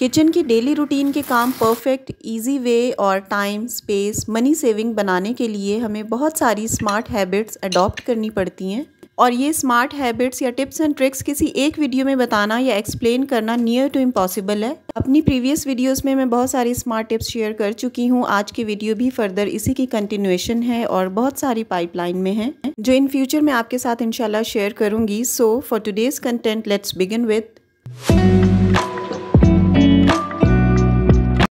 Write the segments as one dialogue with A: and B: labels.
A: Kitchen की daily routine के काम परफेक्ट, इजी वे और टाइम, स्पेस, मनी सेविंग बनाने के लिए हमें बहुत सारी स्मार्ट हैबिट्स अडॉप्ट करनी पड़ती हैं। और ये स्मार्ट हैबिट्स या टिप्स एंड ट्रिक्स किसी एक वीडियो में बताना या एक्सप्लेन करना नियर टू इम्पॉसिबल है। अपनी प्रीवियस वीडियोस में मैं बहुत सारी स्मार्ट टिप्स शेयर कर चुकी हूँ। आज की वीडियो भी फर्दर इसी की कंटिन्यूएशन है और बहुत सारी पाइपलाइन में है जो इन फ्यूचर मैं आपके साथ इंशाल्लाह शेयर करूँगी। So for today's content let's begin with.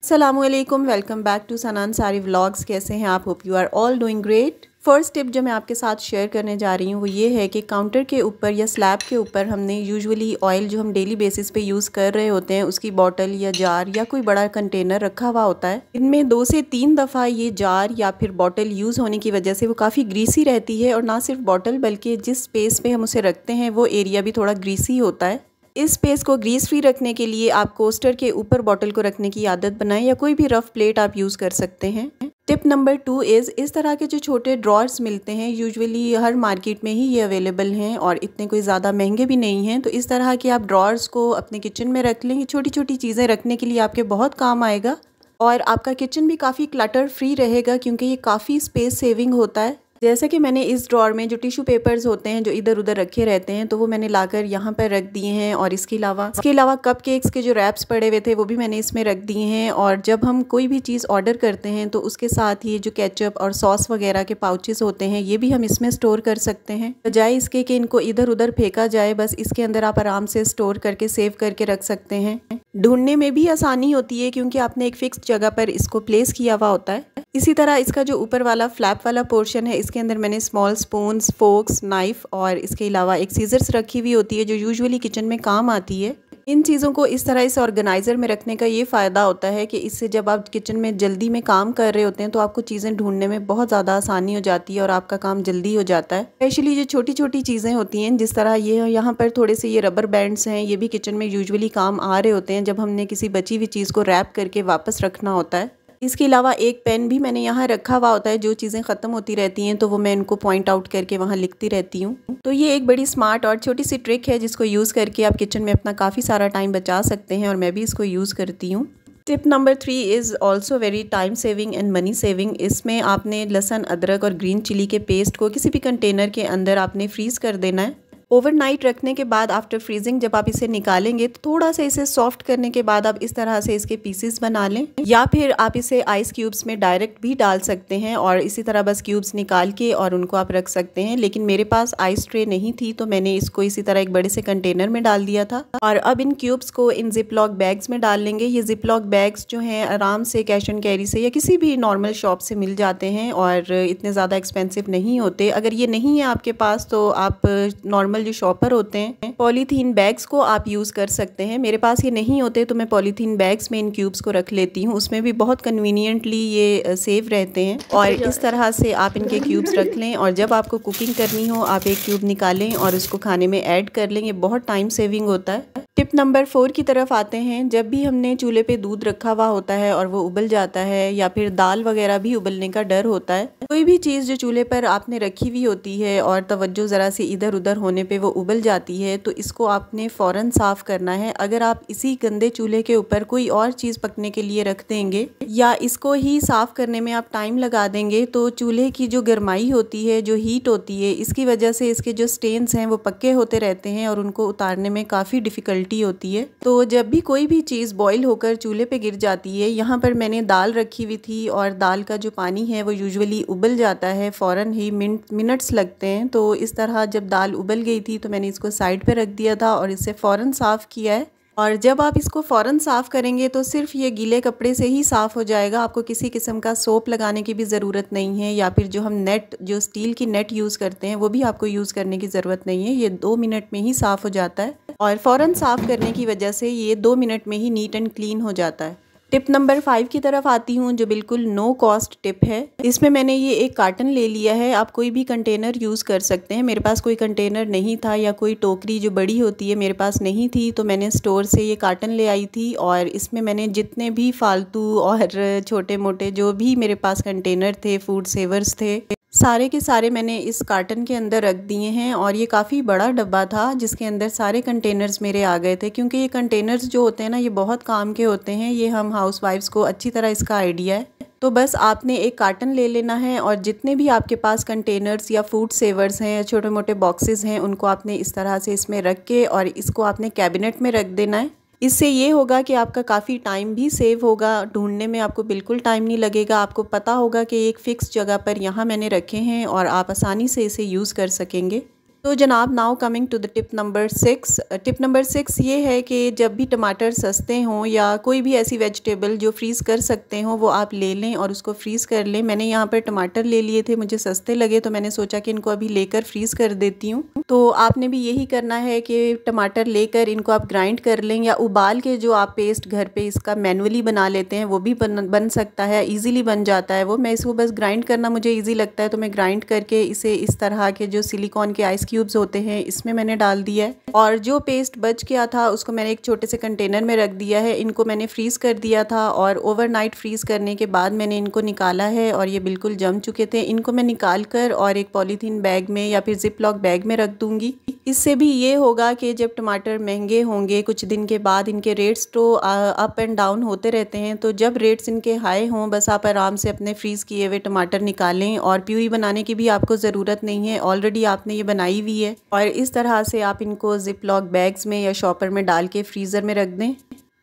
A: अस्सलामुअलैकुम, welcome back to Sanan Sari vlogs. कैसे हैं आप? Hope you are all doing great. First tip जो मैं आपके साथ शेयर करने जा रही हूँ वो ये है कि काउंटर के ऊपर या स्लैब के ऊपर हमने यूजुअली ऑयल जो हम डेली बेसिस पे यूज़ कर रहे होते हैं उसकी बॉटल या जार या कोई बड़ा कंटेनर रखा हुआ होता है। इनमें 2 से 3 दफ़ा ये जार या फिर बॉटल यूज़ होने की वजह से वो काफ़ी ग्रीसी रहती है। और ना सिर्फ बॉटल बल्कि जिस स्पेस पे हम उसे रखते हैं वो एरिया भी थोड़ा ग्रीसी होता है। इस स्पेस को ग्रीस फ्री रखने के लिए आप कोस्टर के ऊपर बॉटल को रखने की आदत बनाएं या कोई भी रफ प्लेट आप यूज़ कर सकते हैं। टिप नंबर 2 इस तरह के जो छोटे ड्रॉर्स मिलते हैं यूजुअली हर मार्केट में ही ये अवेलेबल हैं और इतने कोई ज़्यादा महंगे भी नहीं हैं। तो इस तरह के आप ड्रॉर्स को अपने किचन में रख लें। छोटी छोटी चीज़ें रखने के लिए आपके बहुत काम आएगा और आपका किचन भी काफ़ी क्लटर फ्री रहेगा क्योंकि ये काफ़ी स्पेस सेविंग होता है। जैसे कि मैंने इस ड्रॉर में जो टिश्यू पेपर्स होते हैं जो इधर उधर रखे रहते हैं तो वो मैंने लाकर यहाँ पर रख दिए हैं। और इसके अलावा कपकेक्स के जो रैप्स पड़े हुए थे वो भी मैंने इसमें रख दिए हैं। और जब हम कोई भी चीज़ ऑर्डर करते हैं तो उसके साथ ये जो केचप और सॉस वगैरह के पाउचेस होते हैं ये भी हम इसमें स्टोर कर सकते हैं। बजाय इसके कि इनको इधर उधर फेंका जाए, बस इसके अंदर आप आराम से स्टोर करके सेव करके रख सकते हैं। ढूंढने में भी आसानी होती है क्योंकि आपने एक फिक्स जगह पर इसको प्लेस किया हुआ होता है। इसी तरह इसका जो ऊपर वाला फ्लैप वाला पोर्शन है इसके अंदर मैंने स्मॉल स्पून्स, फोक्स, नाइफ और इसके अलावा एक सीजर्स रखी हुई होती है जो यूजुअली किचन में काम आती है। इन चीज़ों को इस तरह इस ऑर्गेनाइज़र में रखने का ये फ़ायदा होता है कि इससे जब आप किचन में जल्दी में काम कर रहे होते हैं तो आपको चीज़ें ढूंढने में बहुत ज़्यादा आसानी हो जाती है और आपका काम जल्दी हो जाता है। स्पेशली जो छोटी छोटी चीज़ें होती हैं जिस तरह ये यहाँ पर थोड़े से ये रबर बैंड्स हैं, ये भी किचन में यूजुअली काम आ रहे होते हैं जब हमने किसी बची हुई चीज़ को रैप करके वापस रखना होता है। इसके अलावा एक पेन भी मैंने यहाँ रखा हुआ होता है। जो चीज़ें ख़त्म होती रहती हैं तो वो मैं इनको पॉइंट आउट करके वहाँ लिखती रहती हूँ। तो ये एक बड़ी स्मार्ट और छोटी सी ट्रिक है जिसको यूज़ करके आप किचन में अपना काफ़ी सारा टाइम बचा सकते हैं और मैं भी इसको यूज़ करती हूँ। Tip number 3 is also very time saving and money saving. इसमें आपने लहसुन, अदरक और ग्रीन चिली के पेस्ट को किसी भी कंटेनर के अंदर आपने फ्रीज़ कर देना है। ओवरनाइट रखने के बाद आफ्टर फ्रीजिंग जब आप इसे निकालेंगे तो थोड़ा सा इसे सॉफ्ट करने के बाद आप इस तरह से इसके पीसेस बना लें या फिर आप इसे आइस क्यूब्स में डायरेक्ट भी डाल सकते हैं और इसी तरह बस क्यूब्स निकाल के और उनको आप रख सकते हैं। लेकिन मेरे पास आइस ट्रे नहीं थी तो मैंने इसको इसी तरह एक बड़े से कंटेनर में डाल दिया था। और अब इन क्यूब्स को इन जिप लॉक बैग्स में डाल लेंगे। ये जिप लॉक बैग्स जो हैं आराम से कैश एंड कैरी से या किसी भी नॉर्मल शॉप से मिल जाते हैं और इतने ज़्यादा एक्सपेंसिव नहीं होते। अगर ये नहीं है आपके पास तो आप नॉर्मल जो शॉपर होते हैं पॉलीथीन बैग्स को आप यूज़ कर सकते हैं। मेरे पास ये नहीं होते तो मैं पॉलीथीन बैग्स में इन क्यूब्स को रख लेती हूँ। उसमें भी बहुत कन्वीनियंटली ये सेव रहते हैं और इस तरह से आप इनके क्यूब्स रख लें और जब आपको कुकिंग करनी हो आप एक क्यूब निकालें और उसको खाने में ऐड कर लें। ये बहुत टाइम सेविंग होता है। टिप नंबर 4 की तरफ आते हैं। जब भी हमने चूल्हे पे दूध रखा हुआ होता है और वो उबल जाता है या फिर दाल वगैरह भी उबलने का डर होता है, कोई भी चीज़ जो चूल्हे पर आपने रखी हुई होती है और तवज्जो ज़रा सी इधर उधर होने पे वो उबल जाती है तो इसको आपने फ़ौरन साफ़ करना है। अगर आप इसी गंदे चूल्हे के ऊपर कोई और चीज़ पकने के लिए रख देंगे या इसको ही साफ़ करने में आप टाइम लगा देंगे तो चूल्हे की जो गर्माई होती है, जो हीट होती है, इसकी वजह से इसके जो स्टेन्स हैं वो पक्के होते रहते हैं और उनको उतारने में काफ़ी डिफ़िकल्टी होती है। तो जब भी कोई भी चीज़ बॉईल होकर चूल्हे पे गिर जाती है, यहाँ पर मैंने दाल रखी हुई थी और दाल का जो पानी है वो यूजुअली उबल जाता है, फ़ौरन ही मिनट्स लगते हैं। तो इस तरह जब दाल उबल गई थी तो मैंने इसको साइड पे रख दिया था और इससे फ़ौरन साफ़ किया है। और जब आप इसको फ़ौरन साफ़ करेंगे तो सिर्फ ये गीले कपड़े से ही साफ़ हो जाएगा। आपको किसी किस्म का सोप लगाने की भी ज़रूरत नहीं है या फिर जो हम नेट, जो स्टील की नेट यूज़ करते हैं वो भी आपको यूज़ करने की ज़रूरत नहीं है। ये 2 मिनट में ही साफ़ हो जाता है और फ़ौरन साफ़ करने की वजह से ये 2 मिनट में ही नीट एंड क्लीन हो जाता है। टिप नंबर 5 की तरफ आती हूँ जो बिल्कुल नो कॉस्ट टिप है। इसमें मैंने ये एक कार्टन ले लिया है। आप कोई भी कंटेनर यूज़ कर सकते हैं। मेरे पास कोई कंटेनर नहीं था या कोई टोकरी जो बड़ी होती है मेरे पास नहीं थी तो मैंने स्टोर से ये कार्टन ले आई थी और इसमें मैंने जितने भी फालतू और छोटे मोटे जो भी मेरे पास कंटेनर थे, फूड सेवर्स थे, सारे के सारे मैंने इस कार्टन के अंदर रख दिए हैं और ये काफ़ी बड़ा डब्बा था जिसके अंदर सारे कंटेनर्स मेरे आ गए थे, क्योंकि ये कंटेनर्स जो होते हैं ना ये बहुत काम के होते हैं। ये हम हाउसवाइफ्स को अच्छी तरह इसका आइडिया है। तो बस आपने एक कार्टन ले लेना है और जितने भी आपके पास कंटेनर्स या फूड सेवर्स हैं या छोटे मोटे बॉक्सेस हैं उनको आपने इस तरह से इसमें रख के और इसको आपने कैबिनेट में रख देना है। इससे ये होगा कि आपका काफ़ी टाइम भी सेव होगा, ढूंढने में आपको बिल्कुल टाइम नहीं लगेगा। आपको पता होगा कि एक फ़िक्स जगह पर यहाँ मैंने रखे हैं और आप आसानी से इसे यूज़ कर सकेंगे। तो जनाब, now coming to the tip number 6। Tip number 6 ये है कि जब भी टमाटर सस्ते हों या कोई भी ऐसी वेजिटेबल जो फ्रीज़ कर सकते हों वो आप ले लें और उसको फ्रीज़ कर लें। मैंने यहाँ पर टमाटर ले लिए थे, मुझे सस्ते लगे तो मैंने सोचा कि इनको अभी लेकर फ्रीज़ कर देती हूँ। तो आपने भी यही करना है कि टमाटर लेकर इनको आप ग्राइंड कर लें या उबाल के जो आप पेस्ट घर पे इसका मैनुअली बना लेते हैं वो भी बन सकता है, ईज़िली बन जाता है वो। मैं इसको बस ग्राइंड करना मुझे ईजी लगता है तो मैं ग्राइंड करके इसे इस तरह के जो सिलिकॉन के आइस क्यूब्स होते हैं इसमें मैंने डाल दिया है और जो पेस्ट बच गया था उसको मैंने एक छोटे से कंटेनर में रख दिया है। इनको मैंने फ्रीज़ कर दिया था और ओवरनाइट फ्रीज़ करने के बाद मैंने इनको निकाला है और ये बिल्कुल जम चुके थे। इनको मैं निकाल कर और एक पॉलीथीन बैग में या फिर जिप लॉक बैग में रख दूंगी। इससे भी ये होगा कि जब टमाटर महंगे होंगे कुछ दिन के बाद, इनके रेट्स तो अप एंड डाउन होते रहते हैं, तो जब रेट्स इनके हाई हों बस आप आराम से अपने फ्रीज़ किए हुए टमाटर निकालें और प्यूरी बनाने की भी आपको ज़रूरत नहीं है, ऑलरेडी आपने ये बनाई हुई है। और इस तरह से आप इनको जिप लॉक बैग्स में या शॉपर में डाल के फ्रीज़र में रख दें।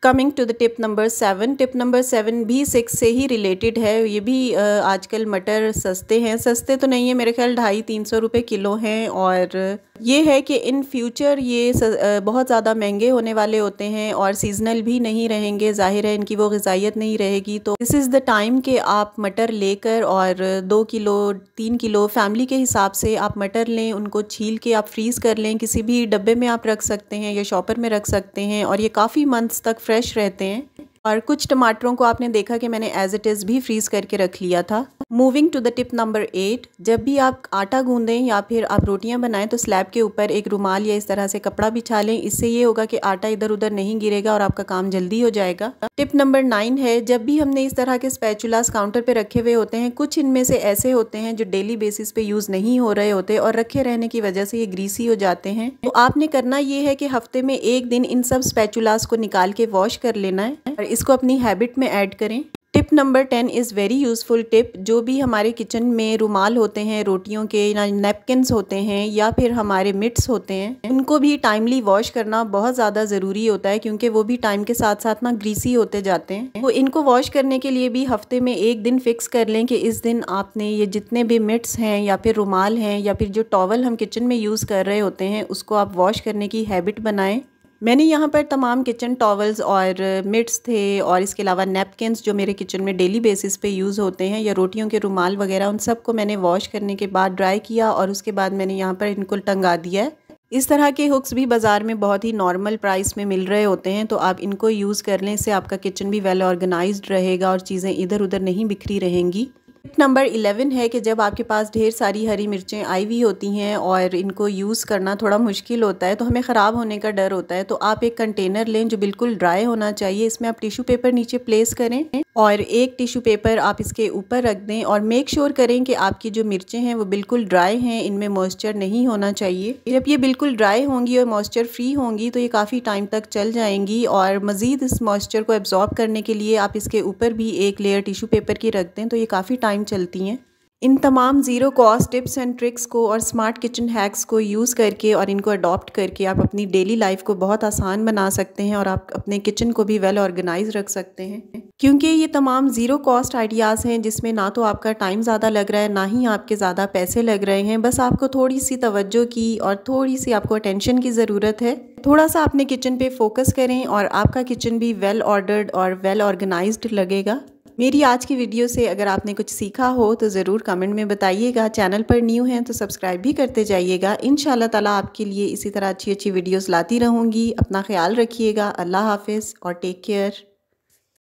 A: Coming to the tip number 7। Tip number 7 भी 6 से ही रिलेटेड है। ये भी आजकल मटर सस्ते हैं, सस्ते तो नहीं है, मेरे ख्याल 250-300 रुपये किलो हैं। और ये है कि इन फ्यूचर ये बहुत ज़्यादा महंगे होने वाले होते हैं और सीजनल भी नहीं रहेंगे, ज़ाहिर है इनकी वो ग़िज़ाइयत नहीं रहेगी। तो दिस इज़ द टाइम कि आप मटर लेकर और 2 किलो 3 किलो फैमिली के हिसाब से आप मटर लें, उनको छील के आप फ्रीज़ कर लें। किसी भी डब्बे में आप रख सकते हैं या शॉपर में रख सकते हैं और ये काफ़ी मंथ्स तक फ्रेश रहते हैं। और कुछ टमाटरों को आपने देखा कि मैंने एज इट इज़ भी फ्रीज़ करके रख लिया था। Moving to the tip number 8। जब भी आप आटा गूंदें या फिर आप रोटियां बनाएं तो स्लैब के ऊपर एक रुमाल या इस तरह से कपड़ा बिछा लें। इससे ये होगा कि आटा इधर उधर नहीं गिरेगा और आपका काम जल्दी हो जाएगा। टिप नंबर 9 है, जब भी हमने इस तरह के स्पैचुलास काउंटर पे रखे हुए होते हैं, कुछ इनमें से ऐसे होते हैं जो डेली बेसिस पे यूज़ नहीं हो रहे होते और रखे रहने की वजह से ये ग्रीसी हो जाते हैं। तो आपने करना ये है कि हफ्ते में एक दिन इन सब स्पैचुलास को निकाल के वॉश कर लेना है और इसको अपनी हैबिट में ऐड करें। Tip number 10 is very useful tip. जो भी हमारे किचन में रुमाल होते हैं रोटियों के, या नैपकिन्स होते हैं या फिर हमारे मिट्स होते हैं, उनको भी टाइमली वॉश करना बहुत ज़्यादा ज़रूरी होता है क्योंकि वो भी टाइम के साथ साथ ना ग्रीसी होते जाते हैं। तो इनको वॉश करने के लिए भी हफ्ते में एक दिन फिक्स कर लें कि इस दिन आपने ये जितने भी मिट्स हैं या फिर रुमाल हैं या फिर जो टॉवल हम किचन में यूज़ कर रहे होते हैं उसको आप वॉश करने की हैबिट बनाएं। मैंने यहाँ पर तमाम किचन टॉवल्स और मिट्स थे और इसके अलावा नैपकिन्स जो मेरे किचन में डेली बेसिस पे यूज़ होते हैं या रोटियों के रुमाल वगैरह, उन सब को मैंने वॉश करने के बाद ड्राई किया और उसके बाद मैंने यहाँ पर इनको टंगा दिया है। इस तरह के हुक्स भी बाज़ार में बहुत ही नॉर्मल प्राइस में मिल रहे होते हैं, तो आप इनको यूज़ कर लें। इससे आपका किचन भी वेल ऑर्गेनाइज्ड रहेगा और चीज़ें इधर उधर नहीं बिखरी रहेंगी। टिप नंबर 11 है कि जब आपके पास ढेर सारी हरी मिर्चें आई हुई होती हैं और इनको यूज़ करना थोड़ा मुश्किल होता है, तो हमें ख़राब होने का डर होता है, तो आप एक कंटेनर लें जो बिल्कुल ड्राई होना चाहिए। इसमें आप टिश्यू पेपर नीचे प्लेस करें और एक टिश्यू पेपर आप इसके ऊपर रख दें और मेक श्योर करें कि आपकी जो मिर्चें हैं वो बिल्कुल ड्राई हैं, इनमें मॉइस्चर नहीं होना चाहिए। जब ये बिल्कुल ड्राई होंगी और मॉइस्चर फ्री होंगी तो ये काफ़ी टाइम तक चल जाएंगी और मज़ीद इस मॉइस्चर को एब्जॉर्ब करने के लिए आप इसके ऊपर भी एक लेयर टिश्यू पेपर की रख दें तो ये काफ़ी टाइम चलती हैं। इन तमाम zero cost tips and tricks को और स्मार्ट किचन हैक्स को यूज़ करके और इनको अडॉप्ट करके आप अपनी डेली लाइफ को बहुत आसान बना सकते हैं और आप अपने किचन को भी वेल ऑर्गेनाइज रख सकते हैं। क्योंकि ये तमाम ज़ीरो कॉस्ट आइडियाज़ हैं जिसमें ना तो आपका टाइम ज़्यादा लग रहा है ना ही आपके ज़्यादा पैसे लग रहे हैं। बस आपको थोड़ी सी तवज्जो की और थोड़ी सी आपको अटेंशन की ज़रूरत है। थोड़ा सा अपने किचन पे फोकस करें और आपका किचन भी वेल ऑर्डर्ड और वेल ऑर्गेनाइज्ड लगेगा। मेरी आज की वीडियो से अगर आपने कुछ सीखा हो तो ज़रूर कमेंट में बताइएगा। चैनल पर न्यू हैं तो सब्सक्राइब भी करते जाइएगा। इंशाल्लाह ताला आपके लिए इसी तरह अच्छी अच्छी वीडियोस लाती रहूँगी। अपना ख्याल रखिएगा। अल्लाह हाफिज़ और टेक केयर।